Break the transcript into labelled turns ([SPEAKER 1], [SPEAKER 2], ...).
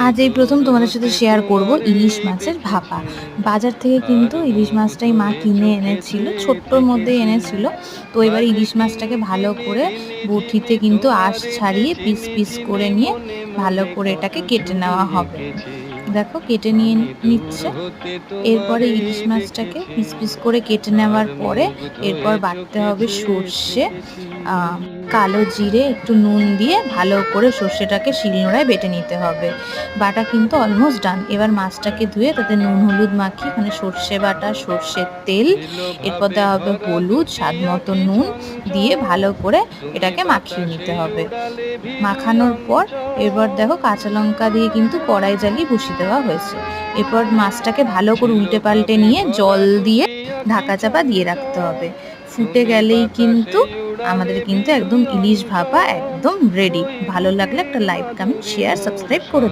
[SPEAKER 1] আজ এই প্রথম তোমাদের সাথে শেয়ার করব ইলিশ মাছের ভাপা। বাজার থেকে কিন্তু ইলিশ মাছটাই মা কিনে এনেছিল, ছোট্টর মধ্যেই এনেছিল। তো এবার ইলিশ মাছটাকে ভালো করে বটিতে কিন্তু আঁশ ছাড়িয়ে পিস পিস করে নিয়ে ভালো করে এটাকে কেটে নেওয়া হবে। দেখো কেটে নিয়ে নিচ্ছে। এরপরে ইলিশ মাছটাকে পিস পিস করে কেটে নেওয়ার পরে এরপর বাটতে হবে সর্ষে, কালো জিরে, একটু নুন দিয়ে ভালো করে সর্ষেটাকে শিলনোড়ায় বেটে নিতে হবে। বাটা কিন্তু অলমোস্ট ডান। এবার মাছটাকে ধুয়ে তাতে নুন হলুদ মাখিয়ে ওখানে সর্ষে বাটা, সর্ষের তেল, এরপর দেওয়া হবে হলুদ, স্বাদ মতো নুন দিয়ে ভালো করে এটাকে মাখিয়ে নিতে হবে। মাখানোর পর এবার দেখো কাঁচা লঙ্কা দিয়ে কিন্তু কড়াই জ্বালিয়ে বসিয়ে দেওয়া হয়েছে। এরপর মাছটাকে ভালো করে উল্টে পাল্টে নিয়ে জল দিয়ে ঢাকা চাপা দিয়ে রাখতে হবে। ফুটে গেলেই কিন্তু আমাদের কিন্তু একদম ইলিশ ভাপা একদম রেডি। ভালো লাগলে একটা লাইক, কমেন্ট, শেয়ার, সাবস্ক্রাইব করে